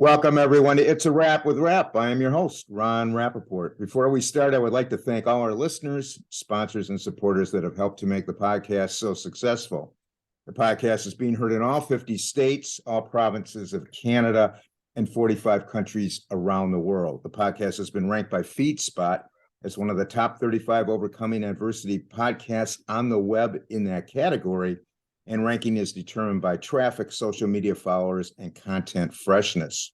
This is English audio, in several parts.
Welcome, everyone. It's a Wrap with Rap. I am your host, Ron Rappaport. Before we start, I would like to thank all our listeners, sponsors, and supporters that have helped to make the podcast so successful. The podcast is being heard in all 50 states, all provinces of Canada, and 45 countries around the world. The podcast has been ranked by FeedSpot as one of the top 35 overcoming adversity podcasts on the web in that category, and ranking is determined by traffic, social media followers, and content freshness.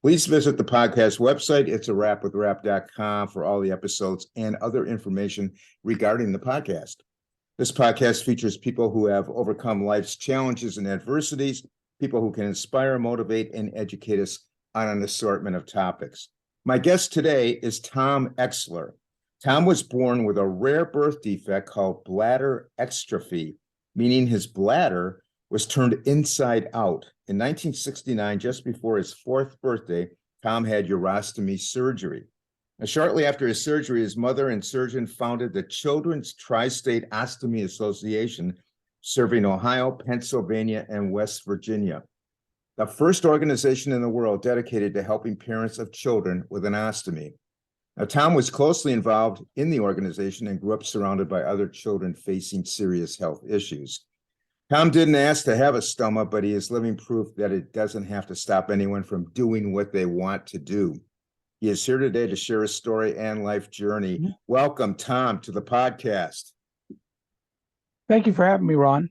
Please visit the podcast website, itsawrapwithrap.com, for all the episodes and other information regarding the podcast. This podcast features people who have overcome life's challenges and adversities, people who can inspire, motivate, and educate us on an assortment of topics. My guest today is Tom Exler. Tom was born with a rare birth defect called bladder exstrophy, meaning his bladder was turned inside out. In 1969, just before his 4th birthday, Tom had urostomy surgery. Now, shortly after his surgery, his mother and surgeon founded the Children's Tri-State Ostomy Association, serving Ohio, Pennsylvania, and West Virginia, the first organization in the world dedicated to helping parents of children with an ostomy. Now, Tom was closely involved in the organization and grew up surrounded by other children facing serious health issues. Tom didn't ask to have a stoma, but he is living proof that it doesn't have to stop anyone from doing what they want to do. He is here today to share his story and life journey. Welcome, Tom, to the podcast. Thank you for having me, Ron.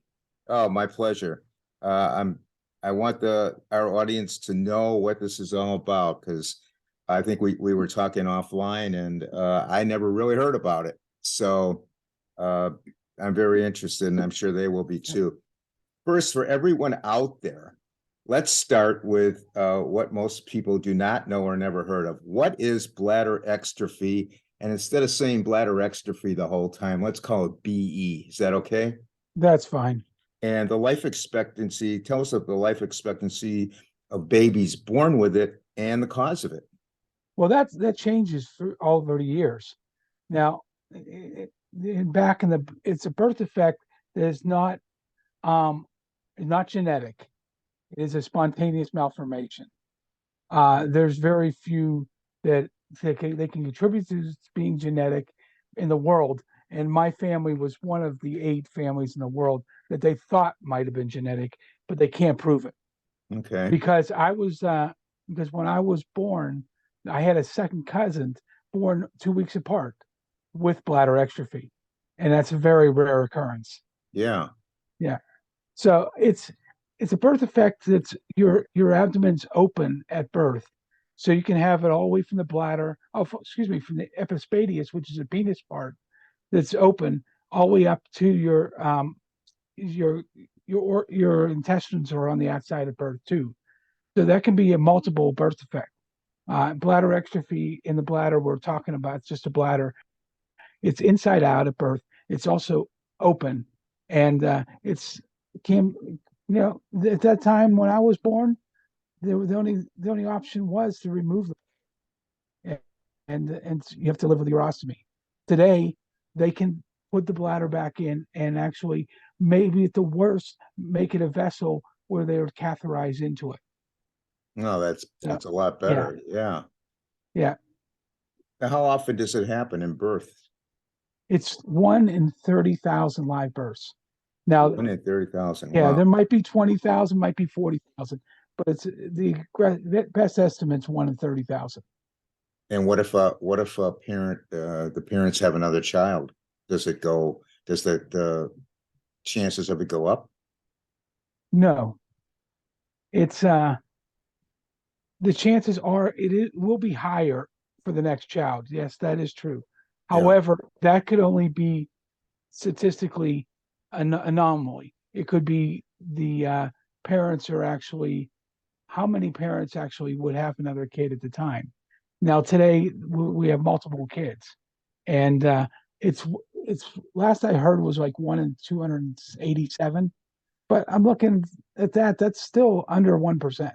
Oh, my pleasure. I want our audience to know what this is all about, because I think we were talking offline, and I never really heard about it. So I'm very interested, and I'm sure they will be too. First, for everyone out there, let's start with what most people do not know or never heard of. What is bladder exstrophy? And instead of saying bladder exstrophy the whole time, let's call it BE. Is that okay? That's fine. And the life expectancy, tell us of the life expectancy of babies born with it and the cause of it. Well, that changes for all over the years. Now, it's a birth defect that is not genetic. It is a spontaneous malformation. There's very few that they can contribute to being genetic in the world. And my family was one of the 8 families in the world that they thought might have been genetic, but they can't prove it. Okay. Because when I was born, I had a second cousin born 2 weeks apart with bladder exstrophy, and that's a very rare occurrence. Yeah. Yeah. So it's a birth defect that's your abdomen's open at birth, so you can have it all the way from the bladder. From the epispadias, which is the penis part, that's open all the way up to your intestines are on the outside of birth too. So that can be a multiple birth defect. Bladder exstrophy in the bladder we're talking about, it's just a bladder. It's inside out at birth. It's also open, and at that time when I was born, the only option was to remove them, and you have to live with urostomy. Today, they can put the bladder back in and actually, maybe at the worst, make it a vessel where they would catheterize into it. No, that's a lot better. Yeah. Yeah. Now, how often does it happen in birth? It's 1 in 30,000 live births. Now, 1 in 30,000. Yeah, wow. There might be 20,000, might be 40,000, but it's the best estimate's 1 in 30,000. And what if a parent, the parents have another child? Does the chances of it go up? No, it's the chances are it will be higher for the next child. Yes, that is true. Yeah. However, that could only be statistically an anomaly. It could be the parents are actually, how many parents actually would have another kid at the time. Now today we have multiple kids, and it's last I heard was like 1 in 287, but I'm looking at that's still under 1%.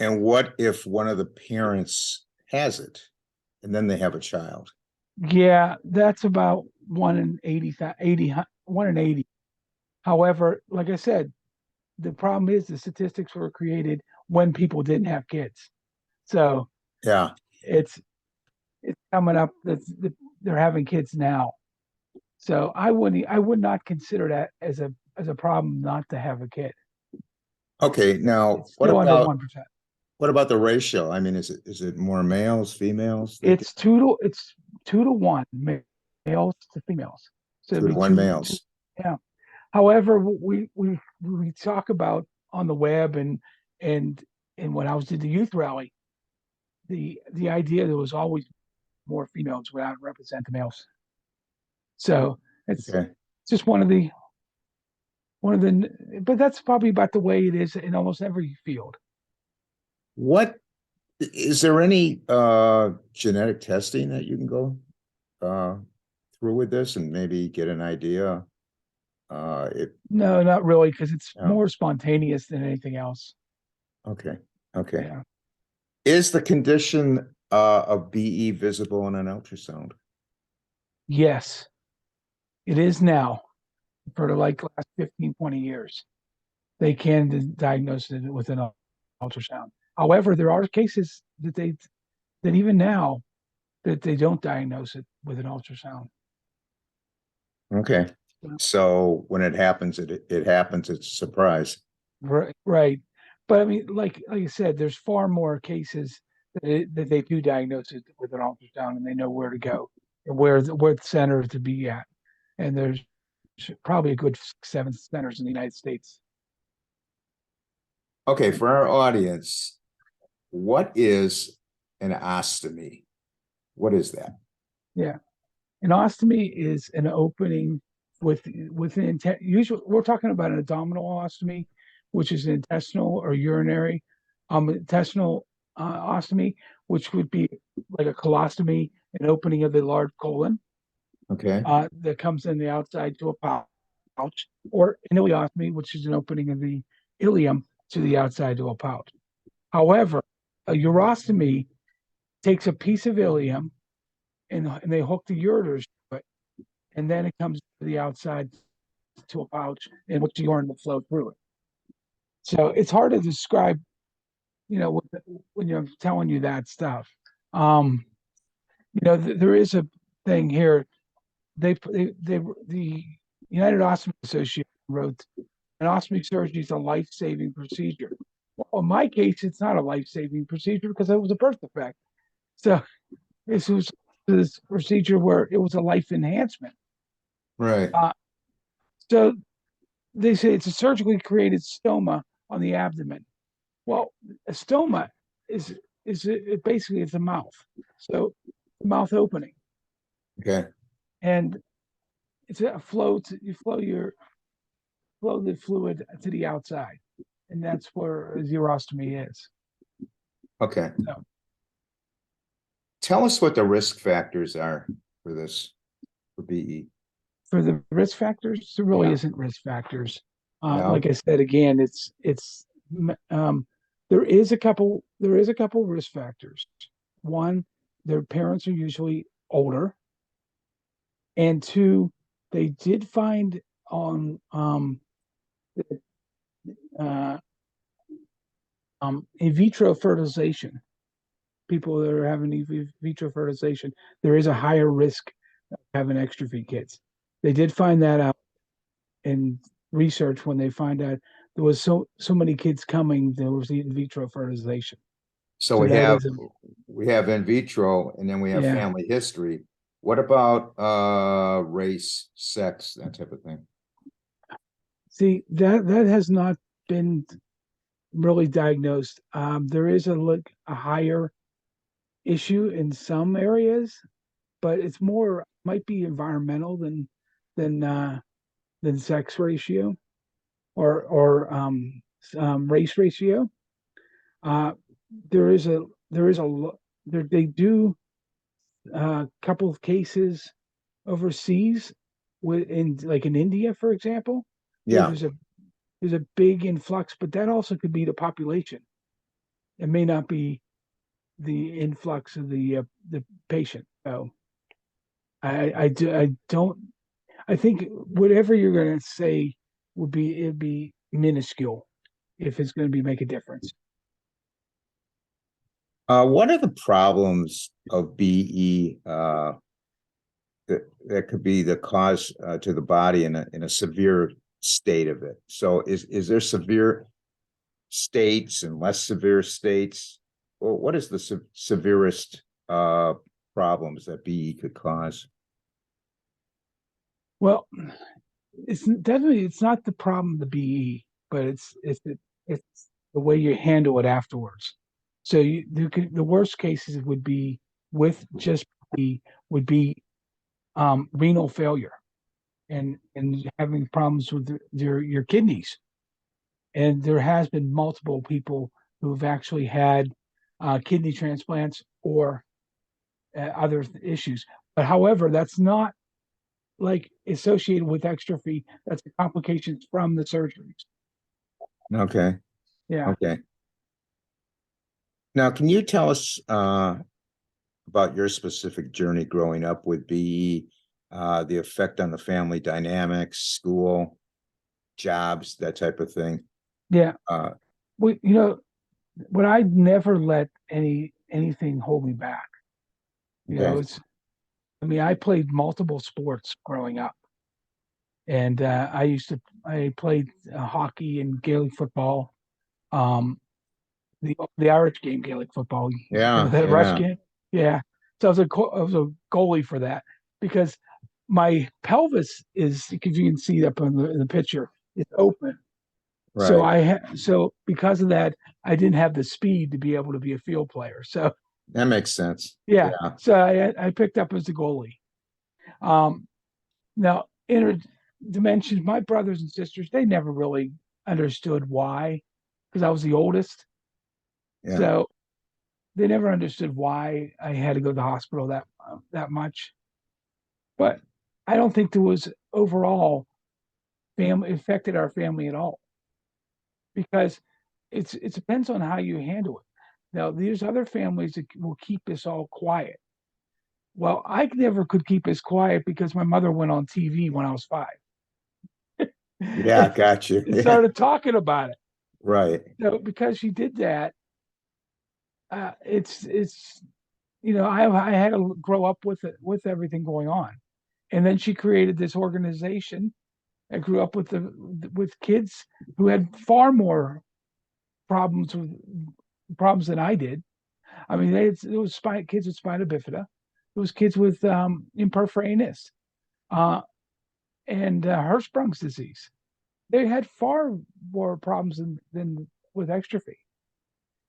And what if one of the parents has it and then they have a child? Yeah, that's about 1 in 1 in 80. However, like I said, the problem is the statistics were created when people didn't have kids. So Yeah. it's coming up that they're having kids now. So I would not consider that as a problem not to have a kid. Okay. Now, It's still under 1%. what about the ratio? I mean, is it more males, females? It's 2 to 1 males to females. So Two it'd to be one two, males. yeah. However, we talk about on the web and and when I was at the youth rally, the idea there was always more females would represent the males. So it's Okay. just one of the, but that's probably about the way it is in almost every field. What is there any genetic testing that you can go uh through with this and maybe get an idea? It No, not really, because it's Oh, more spontaneous than anything else. okay. Okay. Yeah. Is the condition of BE visible in an ultrasound? Yes, it is now for the like last 15, 20 years. They can diagnose it with an ultrasound. However, there are cases that even now that they don't diagnose it with an ultrasound. Okay. So when it happens, it happens. It's a surprise. Right, right. But I mean, like I said, there's far more cases that they do diagnose it with an ultrasound, and they know where to go and where the center to be at. And there's probably a good 7 centers in the United States. Okay, for our audience, what is an ostomy? What is that? Yeah, an ostomy is an opening with an intent. Usually, we're talking about an abdominal ostomy, which is an intestinal or urinary. Intestinal ostomy, which would be like a colostomy, an opening of the large colon Okay. that comes in the outside to a pouch, or an ileostomy, which is an opening of the ileum to the outside to a pouch. However, a urostomy takes a piece of ileum and they hook the ureters to it, and then it comes to the outside to a pouch in which the urine will flow through it. So it's hard to describe, when you're telling you that stuff. Um, there is a thing here. The United Ostomy Association wrote, an ostomy surgery is a life-saving procedure. Well, in my case, it's not a life-saving procedure because it was a birth defect. So this was this procedure where it was a life enhancement. Right. Uh, so they say it's a surgically created stoma on the abdomen. Well, a stoma is it basically it's a mouth. So the mouth opening, Okay. and it's a flow to you flow the fluid to the outside, and that's where a urostomy is. Okay. So Tell us what the risk factors are for this, for BE. for the risk factors, there really Yeah. isn't risk factors. No? Like I said again, it's there is a couple risk factors. One, their parents are usually older, and two, they did find on uh, in vitro fertilization, people that are having vitro fertilization, there is a higher risk of having extrophy kids. They did find that out in research when they find out there was so many kids coming, there was in vitro fertilization. So So that is we have in vitro and then we have yeah. family history. What about race, sex, that type of thing? See, that has not been really diagnosed. There is a higher issue in some areas, but it's more might be environmental than than sex ratio or race ratio. Uh, there is a there is a there they do a couple of cases overseas in like in India, for example, where Yeah. there's a big influx, but that also could be the population. It may not be the influx of the patient. So I don't I think whatever you're going to say it'd be minuscule if it's going to be make a difference. What are the problems of BE that could be the cause to the body in a severe state of it? So is there severe states and less severe states? Or what is the severest problems that BE could cause? Well, it's not the problem of the BE, but it's the way you handle it afterwards. So the worst cases would be with just BE would be renal failure and having problems with your kidneys. And there has been multiple people who've actually had kidney transplants or other issues. But however, that's not like associated with extrophy. That's the complications from the surgeries. Okay, Yeah. okay. Now, can you tell us about your specific journey growing up with BE, the effect on the family dynamics, school, jobs, that type of thing? Yeah. Uh, We, but I never let anything hold me back. okay. I mean, I played multiple sports growing up, and I played hockey and Gaelic football. Um, the Irish game, Gaelic football. Remember Yeah, that Rush yeah, game? Yeah. So I was a goalie for that because my pelvis is, if you can see up in the picture, it's open. right. So because of that, I didn't have the speed to be able to be a field player. So That makes sense. yeah, Yeah, so I picked up as a goalie. Um, Now, dimensions, my brothers and sisters, they never really understood why, because I was the oldest. yeah, So they never understood why I had to go to the hospital that much. But I don't think there was overall family affected our family at all because it depends on how you handle it. Now, there's other families that will keep this all quiet. Well, I never could keep this quiet because my mother went on TV when I was 5 yeah. Got you. and Yeah, started talking about it. right. So because she did that, it's I had to grow up with it with everything going on, and then she created this organization. I grew up with kids who had far more problems with problems than I did. I mean, it was kids with spina bifida, it was kids with imperforaneous, uh, and Hirschsprung's disease. They had far more problems than with extrophy.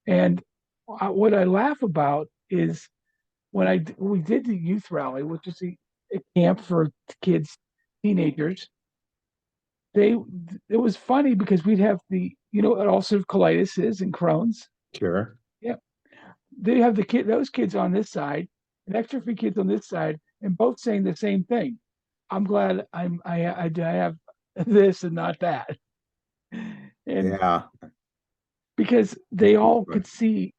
And what I laugh about is when we did the youth rally, which is a camp for kids, teenagers. They It was funny because we'd have what ulcerative colitis is and Crohn's. Sure. Yeah, they have those kids on this side and extrophy kids on this side, and both saying the same thing. I'm glad I have this and not that, and Yeah. because they all could see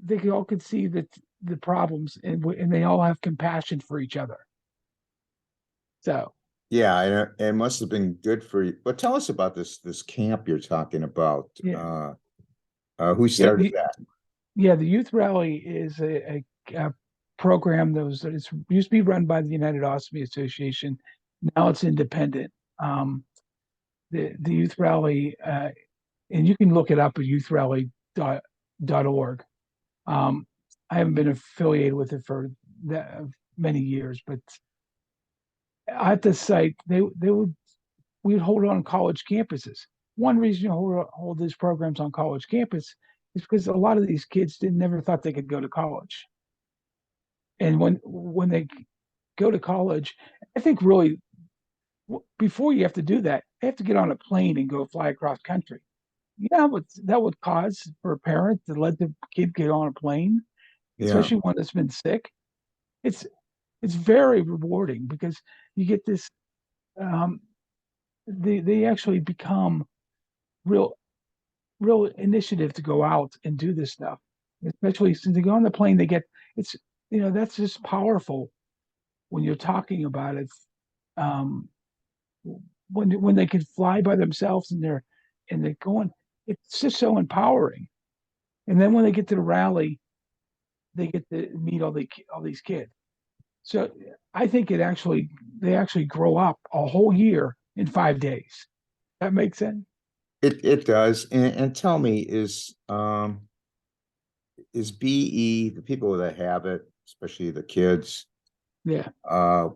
the problems, and they all have compassion for each other. So Yeah, it must have been good for you. But tell us about this camp you're talking about. yeah, Who yeah, started that? the youth rally is a program that is used to be run by the United Ostomy Association. Now it's independent. The youth rally, and you can look it up at youthrally.org. I haven't been affiliated with it for many years, but at the site, we would hold it on college campuses. One reason you hold these programs on college campus is because a lot of these kids never thought they could go to college. And when they go to college, I think really before you have to do that, they have to get on a plane and go fly across country. You know what that would cause for a parent to let the kid get on a plane, Yeah, especially one that's been sick. It's it's very rewarding because you get this. Um, they actually become real real initiative to go out and do this stuff. Especially since they go on the plane, they get it's that's just powerful when you're talking about it. Um, when they can fly by themselves and they're going, it's just so empowering. And then when they get to the rally, they get to meet all these kids. So I think they actually grow up a whole year in 5 days. That makes sense. It does. And tell me, is BE, the people that have it, especially the kids, Yeah, uh,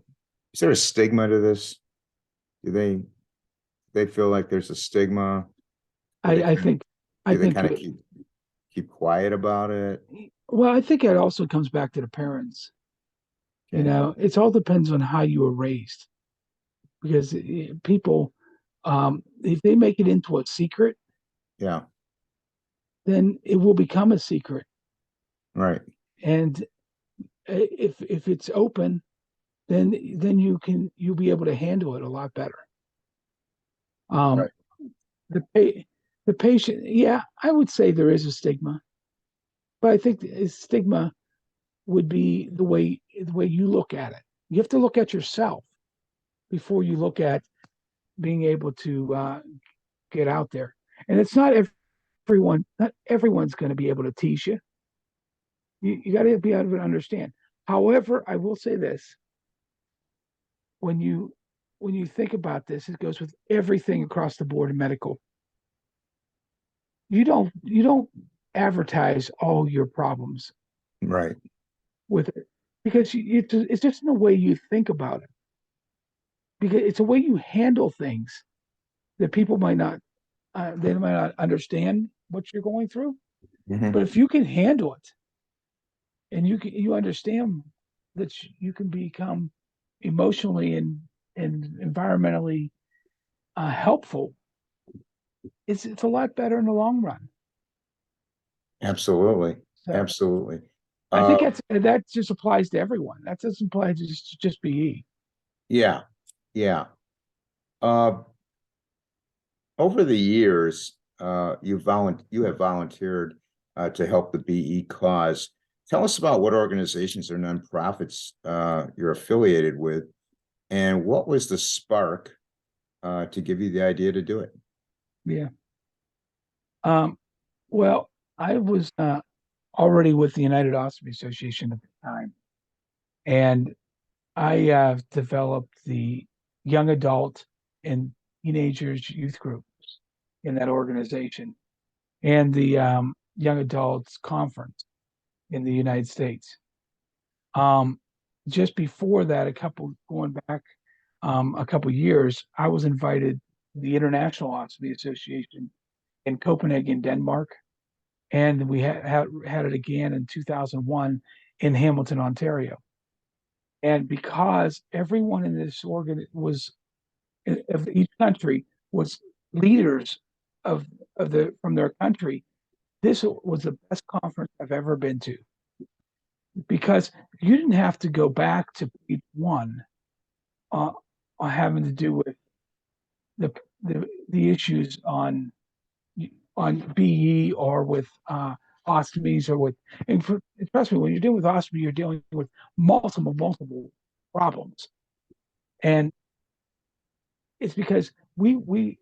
is there a stigma to this? Do they feel like there's a stigma? Do they I kind of think I do they think kind of keep quiet about it? well, I think it also comes back to the parents. You Okay. know, it all depends on how you were raised because people, if they make it into a secret, Yeah, then it will become a secret. right. And if it's open, then you'll be able to handle it a lot better. Um, Right. the the patient, yeah, I would say there is a stigma, but I think the stigma would be the way you look at it. You have to look at yourself before you look at being able to get out there. And it's not everyone, not everyone's going to be able to teach you. You got to be able to understand. However, I will say this: when you think about this, it goes with everything across the board in medical. You don't advertise all your problems Right. with it because it's just in the way you think about it. Because it's a way you handle things that people might not they might not understand what you're going through. But Mhm. if you can handle it and you understand that you can become emotionally and environmentally helpful, it's a lot better in the long run. Absolutely. So Absolutely. I think Uh, that just applies to everyone. That doesn't apply to just BE. yeah. Yeah. Uh, Over the years, you have volunteered to help the BE cause. Tell us about what organizations or nonprofits you're affiliated with, and what was the spark to give you the idea to do it? Yeah. Um, well, I was already with the United Ostomy Association at the time, and I developed the young adult and teenagers youth groups in that organization and the young adults conference in the United States. Um, just before that, going back a couple years, I was invited to the International Ostomy Association in Copenhagen, Denmark, and we had it again in 2001 in Hamilton, Ontario. And because everyone in this organ was of each country was leaders of the from their country, this was the best conference I've ever been to because you didn't have to go back to page one uh, having to do with the the issues on BE or with ostomies or with and trust me, when you're dealing with ostomy, you're dealing with multiple problems, and it's because we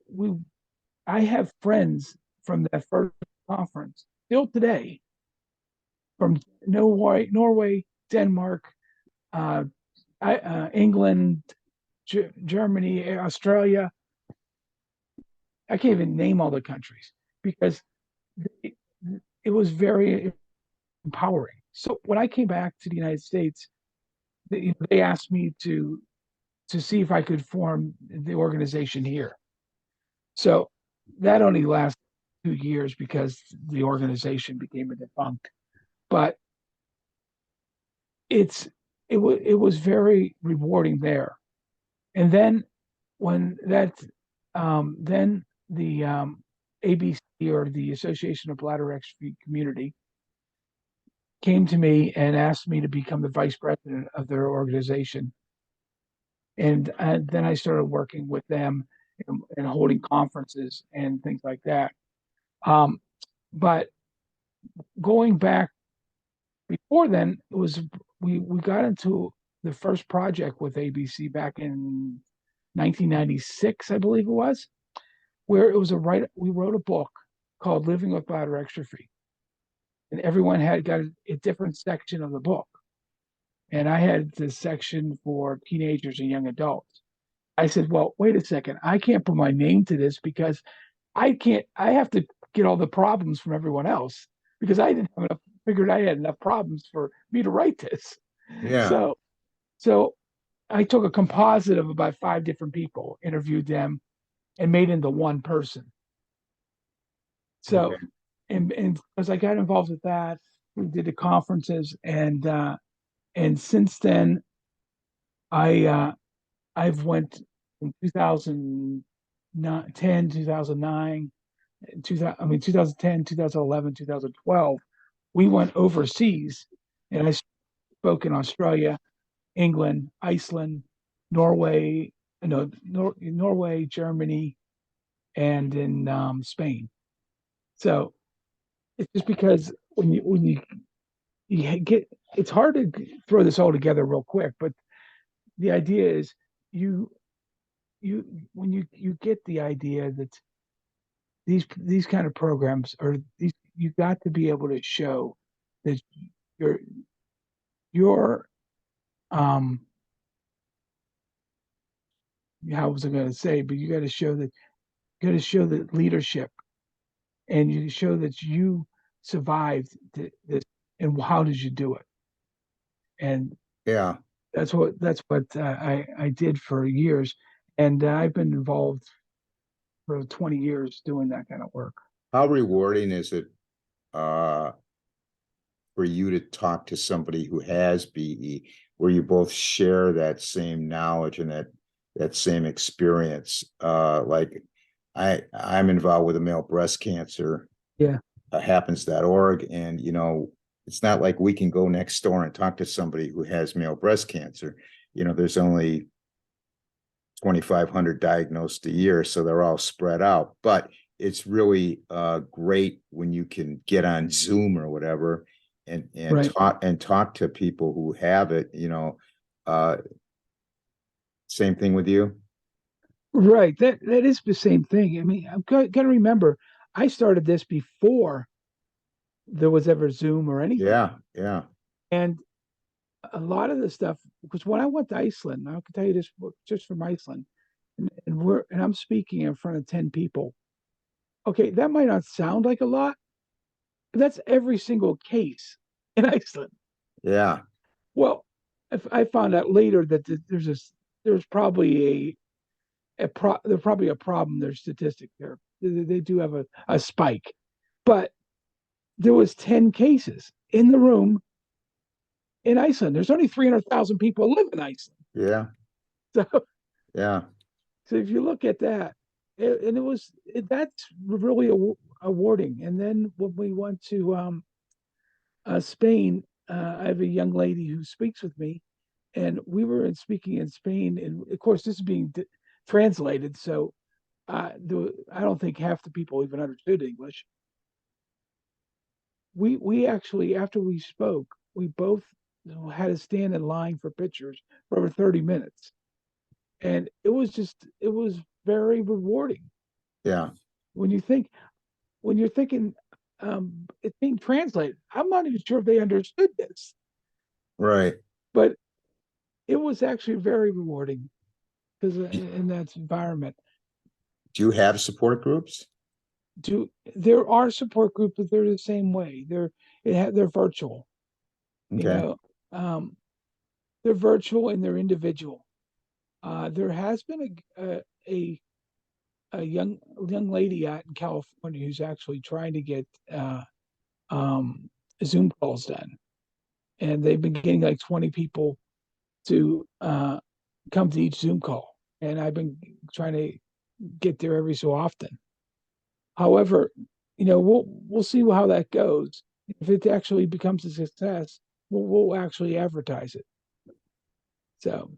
I have friends from that first conference still today from Norway, Denmark, uh, England, Germany, Australia. I can't even name all the countries because it, it was very empowering. So when I came back to the United States, they asked me to see if I could form the organization here. So that only lasted 2 years because the organization became a defunct. But it's it was very rewarding there. And then when that then the ABC or the Association of Bladder Exstrophy Community came to me and asked me to become the vice president of their organization. And then I started working with them and holding conferences and things like that. But going back before then, it was we got into the first project with ABC back in 1996, I believe it was, where it was we wrote a book called Living with Bladder Exstrophy. and everyone had got a different section of the book. And I had this section for teenagers and young adults. I said, well, wait a second. I can't put my name to this because I have to get all the problems from everyone else because I didn't have enough, figured I had enough problems for me to write this. Yeah. So, so I took a composite of about 5 different people, interviewed them, and made into one person. So, Okay. and as I got involved with that, we did the conferences, and since then, I I've went in 2010, 2009, 2000, I mean 2010, 2011, 2012. We went overseas, and I spoke in Australia, England, Iceland, Norway, Norway, Germany, and in Spain. So it's just because you get, it's hard to throw this all together real quick, but the idea is you you when you get the idea that these kind of programs are these, you got to be able to show that your your um how was I going to say, but you got to show that, leadership, and you show that you survived this, and how did you do it? And Yeah. that's what I did for years, and I've been involved for 20 years doing that kind of work. How rewarding is it uh for you to talk to somebody who has BE, where you both share that same knowledge and that same experience? Like I'm involved with a male breast cancer Yeah, happens.org, and it's not like we can go next door and talk to somebody who has male breast cancer. There's only 2,500 diagnosed a year, so they're all spread out. But it's really great when you can get on Zoom or whatever and right, talk to people who have it. Uh, Same thing with you. right. That is the same thing. I mean, I've got to remember, I started this before there was ever Zoom or anything, Yeah, yeah, and a lot of the stuff, because when I went to Iceland, I can tell you this just from Iceland, and I'm speaking in front of 10 people. Okay, that might not sound like a lot, but that's every single case in Iceland. yeah, Well, if I found out later that there's probably there's probably a problem, their statistic there. They do have a spike, but there was 10 cases in the room in Iceland. There's only 300,000 people live in Iceland. yeah, So, yeah, so if you look at that, and that's really awarding. And then when we went to Spain, I have a young lady who speaks with me, and we were speaking in Spain, and of course this is being translated, so I don't think half the people even understood English. We actually, after we spoke, we both had to stand in line for pictures for over 30 minutes, and it was very rewarding yeah. when you think when you're thinking it's being translated. I'm not even sure if they understood this, Right. but it was actually very rewarding because Do in that environment. do you have support groups? There are support groups, but they're the same way. They're virtual. You Okay. know, um, they're virtual and they're individual. There has been a young lady out in California who's actually trying to get um, Zoom calls done, and they've been getting like 20 people to come to each Zoom call, and I've been trying to get there every so often. However, we'll see how that goes. If it actually becomes a success, we'll actually advertise it. So,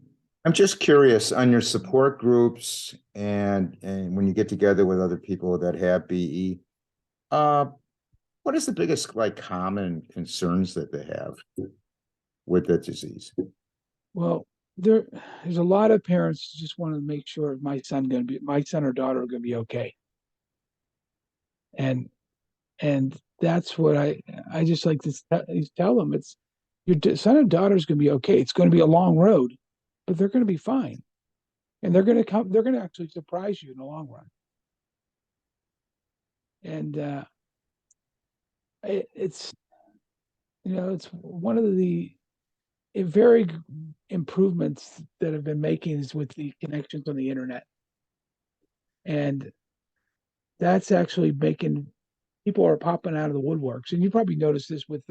I'm just curious on your support groups and when you get together with other people that have BE, uh, what is the biggest like common concerns that they have with the disease? well, there's a lot of parents who just want to make sure my son or daughter are going to be okay, and and that's what I just like to tell them it's your son and daughter's going to be okay. It's going to be a long road, but they're going to be fine, and they're going to come. They're going to actually surprise you in the long run. And it's it's one of the very improvements that have been making is with the connections on the internet, and that's actually making people are popping out of the woodworks. And you probably noticed this with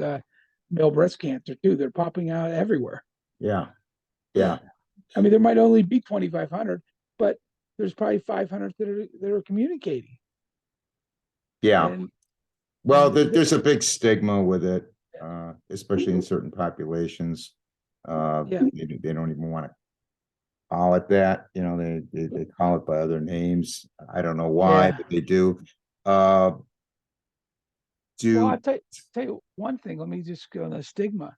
male breast cancer too. They're popping out everywhere. Yeah. Yeah. I mean, there might only be 2,500, but there's probably 500 that are communicating. Yeah. And, Well, there's a big stigma with it, especially in certain populations. Yeah. They don't even want to call it that. They call it by other names. I don't know why, Yeah. but they do. Well, I'll tell you one thing. Let me just go on the stigma.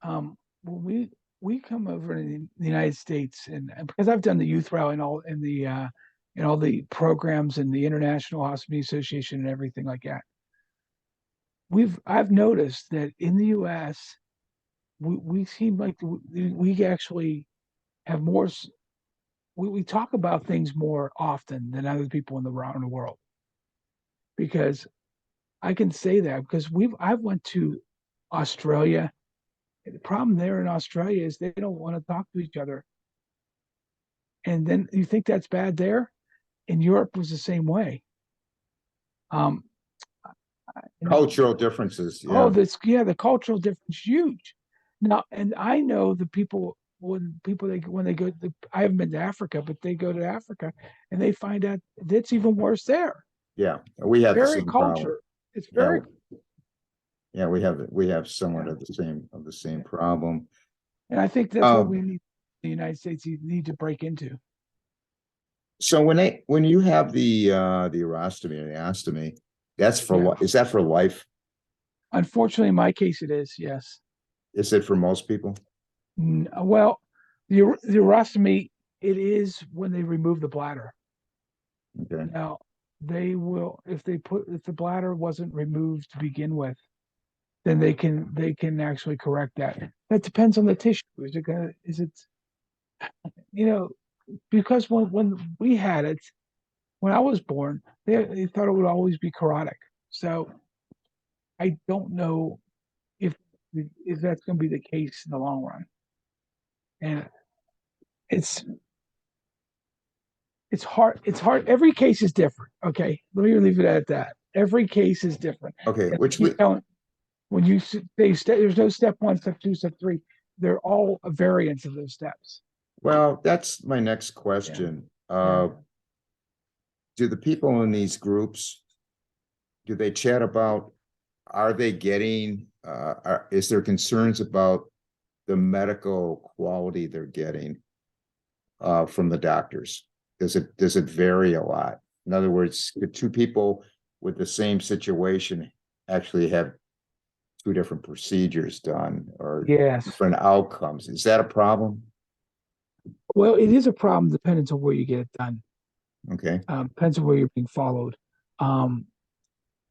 When we come over in the United States, and because I've done the youth rally and all the programs and the International Hospital Association and everything like that, I've noticed that in the U.S. we seem like we actually have more. We talk about things more often than other people around the world, because I can say that because I've went to Australia. The problem there in Australia is they don't want to talk to each other. And then you think that's bad there? In Europe was the same way. Um, Cultural differences. oh, Yeah. the cultural difference huge. Now, and I know the people when they go. I haven't been to Africa, but they go to Africa and they find out that's even worse there. Yeah. We have the Very same problem. culture. It's Yeah. very. Yeah, we have somewhat of the same problem. And I think that's what we need. The United States need to break into. So when you have the urostomy or the ostomy, that's for what? Is that for life? Unfortunately, in my case, it is. Yes. Is it for most people? Well, the urostomy, it is when they remove the bladder. Okay. Now, they will if the bladder wasn't removed to begin with, then they can actually correct that. That depends on the tissue. Is it because when we had it, when I was born, they thought it would always be corotic. So I don't know if if that's going to be the case in the long run. And it's hard. It's hard. Every case is different. Okay, let me leave it at that. Every case is different. Okay, when you say there's no step one, step two, step three. They're all a variance of those steps. Well, that's my next question. Do the people in these groups, do they chat about, are they getting, is there concerns about the medical quality they're getting from the doctors? Does it vary a lot? In other words, could two people with the same situation actually have two different procedures done or different outcomes? Is that a problem? Well, it is a problem depending on where you get it done. Okay. Depends on where you're being followed.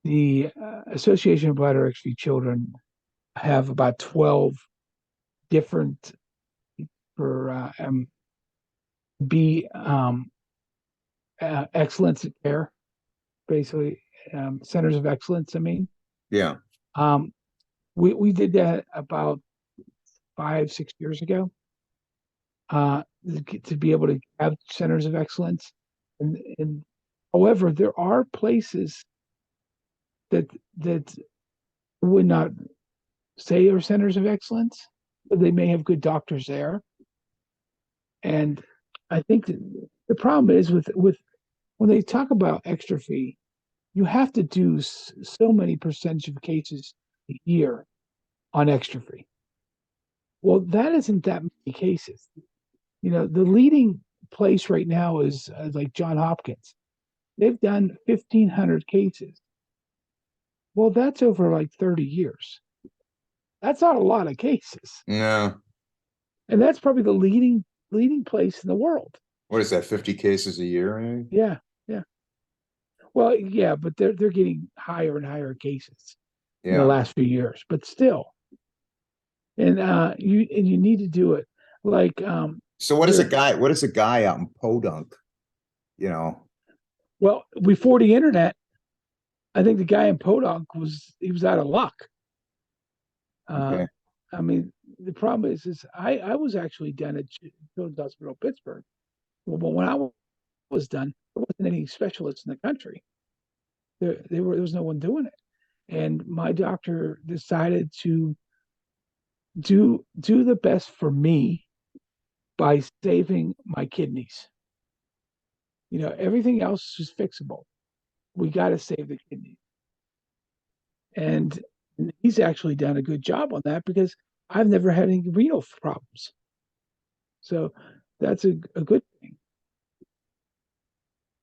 The Association of Bladder Exstrophy Children have about 12 different for excellence care, basically centers of excellence. I mean, yeah. We did that about 5-6 years ago. To be able to have centers of excellence, and however, there are places that would not say are centers of excellence, but they may have good doctors there. And I think that the problem is with when they talk about exstrophy, you have to do so many percentage of cases a year on exstrophy. Well, that isn't that many cases. The leading place right now is like John Hopkins. They've done 1,500 cases. Well, that's over like 30 years. That's not a lot of cases. No. And that's probably the leading place in the world. What is that, 50 cases a year? Maybe? Yeah. Well, yeah, but they're getting higher and higher cases. in the Yeah. last few years, but still, and you need to do it. Like So there, what is a guy out in Podunk, you know? well, before the internet, I think the guy in Podunk he was out of luck. Uh, Okay. I mean, the problem is I was actually done at Children's Hospital Pittsburgh. Well, but when I was done, there wasn't any specialists in the country. There was no one doing it, and my doctor decided to do the best for me by saving my kidneys. You know, everything else is fixable. We got to save the kidneys, and he's actually done a good job on that because I've never had any renal problems. So that's a good thing.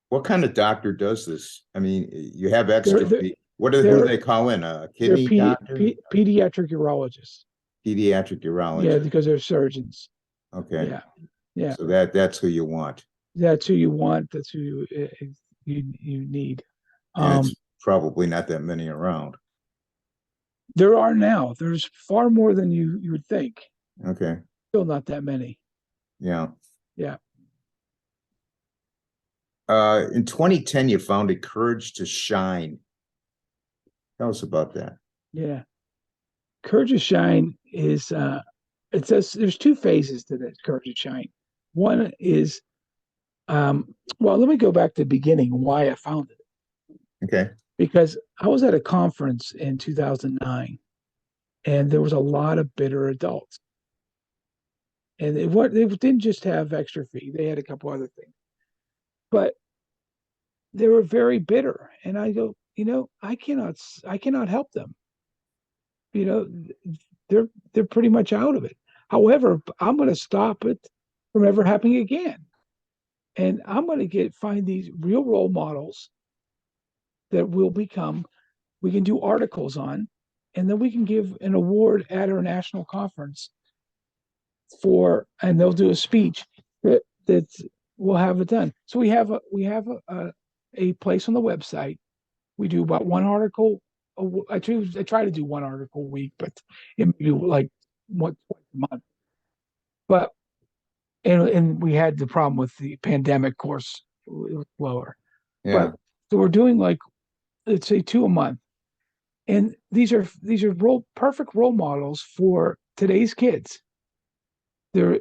What kind of doctor does this? I mean, you have They're they're extra. Who do they're they call in? A they're kidney doctor, pediatric urologists. pediatric Yeah, urologist. because they're surgeons. Okay. Yeah, yeah. So that's who you want. That's who you want. That's who you need. And Um, it's probably not that many around. there are now. There's far more than you would think. Okay. Still not that many. Yeah. Yeah. In 2010, you founded Courage to Shine. Tell us about that. Yeah. Courage to Shine is it says there's two phases to this Courage to Shine. One is well, let me go back to the beginning why I founded it. Okay. Because I was at a conference in 2009 and there was a lot of bitter adults. And they didn't just have exstrophy, they had a couple other things. But they were very bitter. And I go, you know, I cannot help them. You know, they're pretty much out of it. However, I'm going to stop it from ever happening again. And I'm going to find these real role models that will become, we can do articles on, and then we can give an award at our national conference and they'll do a speech that will have it done. So we have a place on the website. We do about one article. I try to do one article a week, but it may be like twice a month. But and we had the problem with the pandemic course, it was lower. Yeah. But so we're doing like, let's say, two a month. And these are perfect role models for today's kids. They're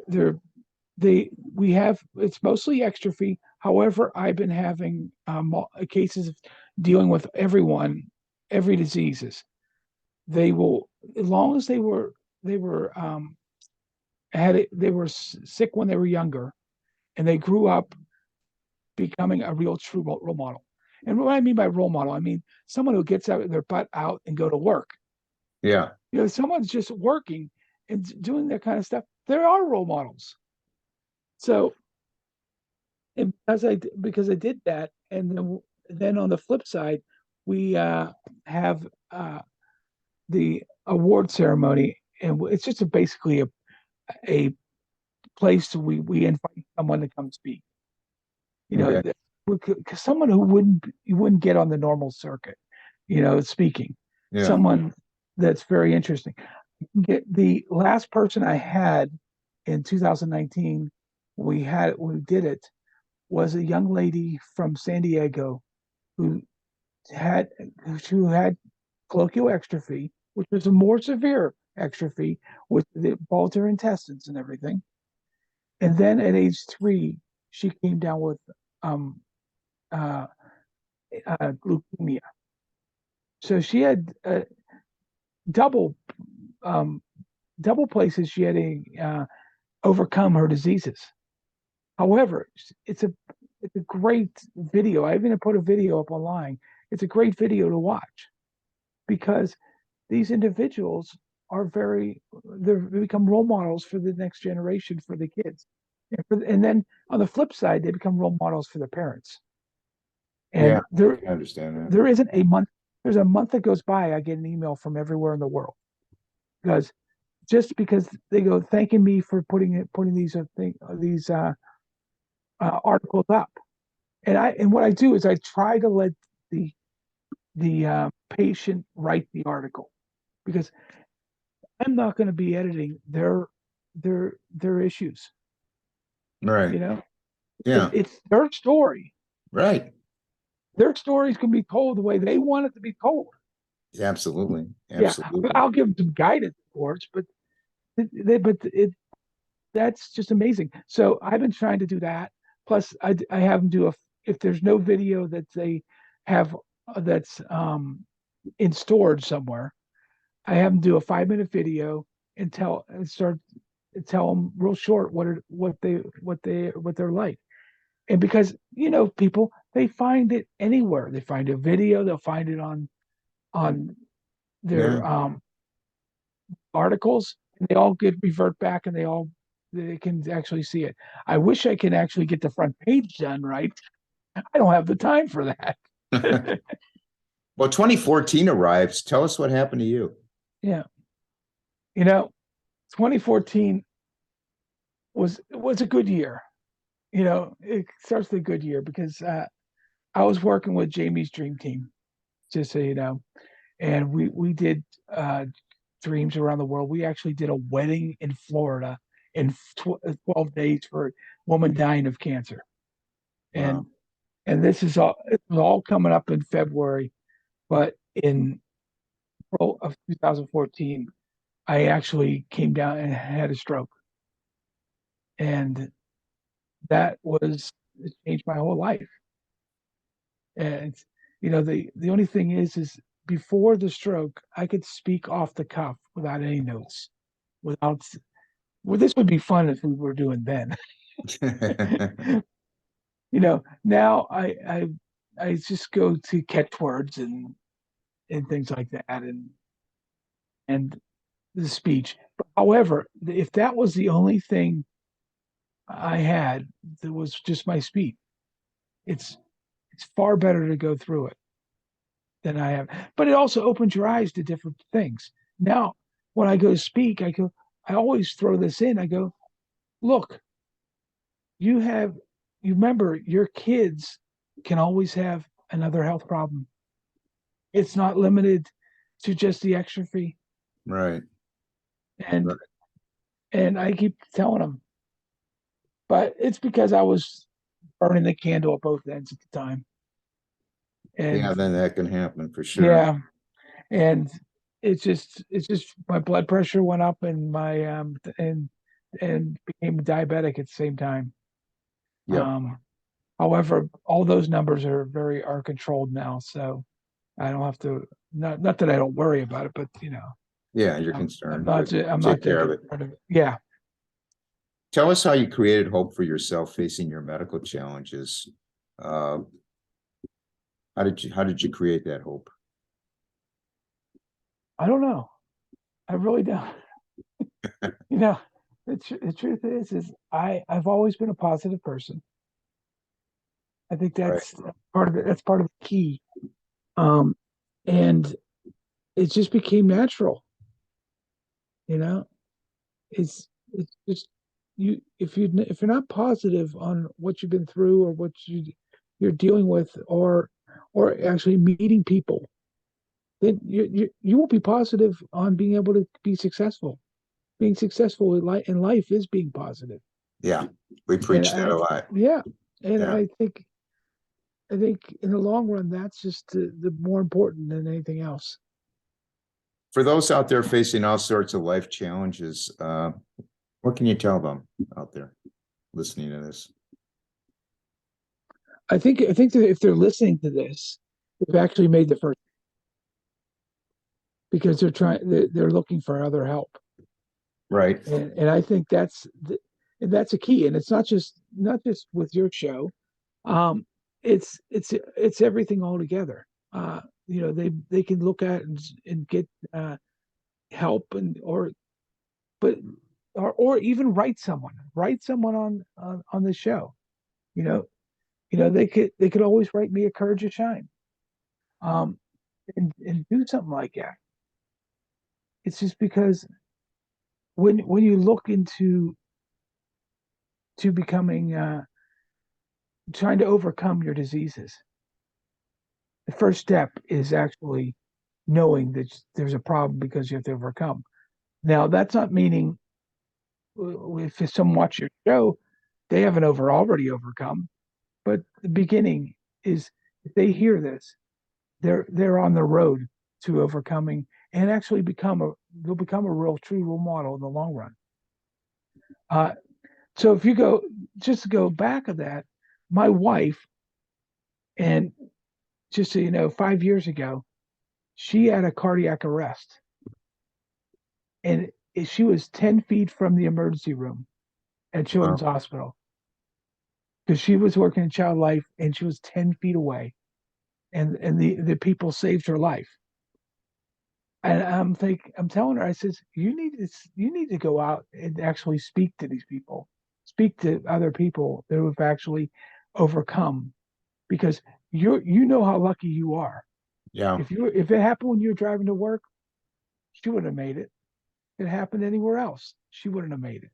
we have, it's mostly exstrophy. However, I've been having cases of dealing with every diseases. They will, as long as they were they were sick when they were younger, and they grew up becoming a real true role model. And what I mean by role model, I mean someone who gets out their butt out and go to work. Yeah. You know, someone's just working and doing that kind of stuff. There are role models. So, and because I did that, and then on the flip side, we have the award ceremony, and it's just basically a place we invite someone to come speak. You know, Okay. because someone who you wouldn't get on the normal circuit, you know, speaking. Yeah. Someone that's very interesting. The last person I had in 2019, we did it, was a young lady from San Diego who had colloquial exstrophy, which was a more severe exstrophy with the involved her intestines and everything. And then at age 3, she came down with um, uh, leukemia. So she had double um, double places she had to overcome her diseases. However, it's a great video. I even put a video up online. It's a great video to watch because these individuals they become role models for the next generation for the kids, and then on the flip side, they become role models for the parents. Yeah. And I understand that. there isn't a month. There's a month that goes by. I get an email from everywhere in the world because just because they go thanking me for putting these articles up, and what I do is I try to let the patient write the article. because I'm not going to be editing their issues. Right. You know, Yeah. it's their story. Right. Their stories can be told the way they want it to be told. Yeah, absolutely. Yeah, Absolutely. I'll give them some guidance, of course, but that's just amazing. So I've been trying to do that. Plus, I have them do if there's no video that they have that's in storage somewhere, I have them do a 5-minute video and tell them real short what they're like. And because people, they find it anywhere. They find a video, they'll find it on Yeah. their articles, and they all get revert back, and they can actually see it. I wish I can actually get the front page done right. I don't have the time for that. Well, 2014 arrives. Tell us what happened to you. Yeah, you know, 2014 was a good year. It starts with a good year because I was working with Jamie's dream team, just so you know, and we did dreams around the world. We actually did a wedding in Florida in 12 days for a woman dying of cancer. Wow. And this is all it was all coming up in February, but in April of 2014, I actually came down and had a stroke, and that was it changed my whole life. And the only thing is before the stroke, I could speak off the cuff without any notes, without well, this would be fun if we were doing then. Now I just go to catchwords and things like that, and the speech. But however, if that was the only thing I had that was just my speech, it's it's far better to go through it than I have. But it also opens your eyes to different things. Now, when I go to speak, I always throw this in. I go, look, you have, you remember your kids can always have another health problem. It's not limited to just the extrophy. Right. And and I keep telling them, but it's because I was burning the candle at both ends at the time. Yeah, And then that can happen for sure. yeah, and it's just my blood pressure went up and my and became diabetic at the same time. Yep. Um, However, all those numbers are controlled now, so I don't have to. Not that I don't worry about it, but Yeah, you're I'm concerned, but not I'm not take care of taking it. part of it. Yeah, Tell us how you created hope for yourself facing your medical challenges. Uh, how did you create that hope? I don't know. I really don't. You know, the truth is I've always been a positive person. I think Right. that's part of it. That's part of the key. Um, and it just became natural. You know, it's just if you're not positive on what you've been through or what you're dealing with or actually meeting people, then you won't be positive on being able to be successful. Being successful in life is being positive. Yeah, we And preach that a lot. yeah, and Yeah. I think in the long run, that's just the more important than anything else. For those out there facing all sorts of life challenges, what can you tell them out there listening to this? I think that if they're listening to this, they've actually made the first because they're looking for other help, Right. and I think that's a key. And it's not just with your show, um, it's everything all together. They can look at and get help but or even write someone on the show. You know, they could always write me a Courage to Shine, um, and do something like that. It's just because when you look into to becoming trying to overcome your diseases, the first step is actually knowing that there's a problem because you have to overcome. Now, that's not meaning if some watch your show, they haven't already overcome. But the beginning is if they hear this, they're on the road to overcoming and actually they'll become a real true role model in the long run. So if you just to go back of that, my wife, and just so you know, 5 years ago, she had a cardiac arrest, and she was 10 feet from the emergency room at Children's Hospital because she was working in child life and she was 10 feet away, and the people saved her life. And I'm telling her, I says, you need to go out and actually speak to these people, speak to other people that have actually overcome, because you know how lucky you are. Yeah. If it happened when you were driving to work, she wouldn't have made it. If it happened anywhere else, she wouldn't have made it.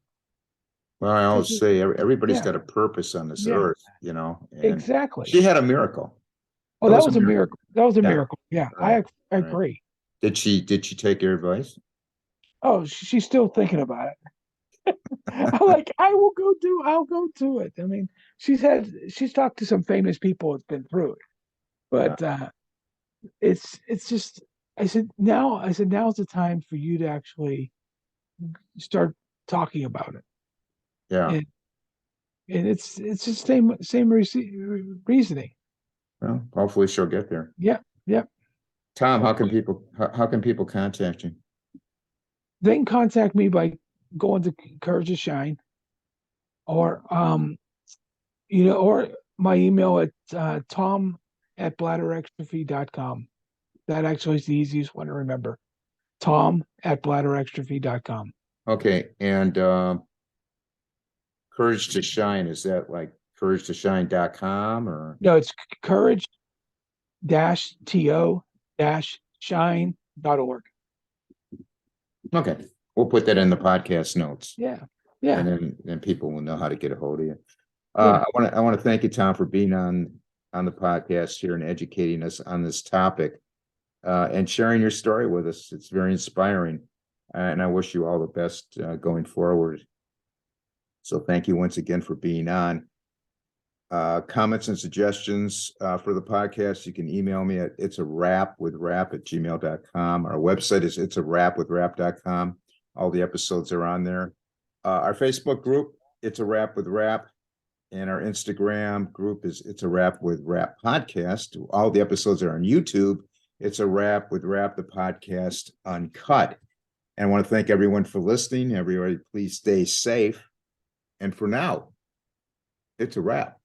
Well, I always say everybody's Yeah, got a purpose on this yeah, earth, and exactly. she had a miracle. Oh, that was a miracle. That was a Yeah. miracle. Yeah, Right. I agree. Did she take your advice? Oh, she's still thinking about it. I'm like, I'll go do it. I mean, she's talked to some famous people that's been through it, but it's just, I said, now's the time for you to actually start talking about it. Yeah. And, it's just same reasoning. Well, hopefully she'll get there. Yeah, yeah. Tom, how can people contact you? They can contact me by going to Courage to Shine, or or my email at tom@bladderexstrophy.com. That actually is the easiest one to remember. tom@bladderexstrophy.com. Okay, and Courage to Shine, is that like couragetoshine.com or? No, it's courage-to-shine.org. Okay, we'll put that in the podcast notes, Yeah, and yeah, then people will know how to get a hold of you. yeah. I want to thank you, Tom, for being on the podcast here and educating us on this topic, and sharing your story with us. It's very inspiring, and I wish you all the best going forward. So thank you once again for being on. Comments and suggestions for the podcast, you can email me at itsawrapwithrap@gmail.com. Our website is itsawrapwithrap.com. All the episodes are on there. Our Facebook group, It's a Rap with Rap, and our Instagram group is It's a Rap with Rap Podcast. All the episodes are on YouTube. It's a Rap with Rap, the podcast uncut. And I want to thank everyone for listening. Everybody, please stay safe. And for now, it's a wrap.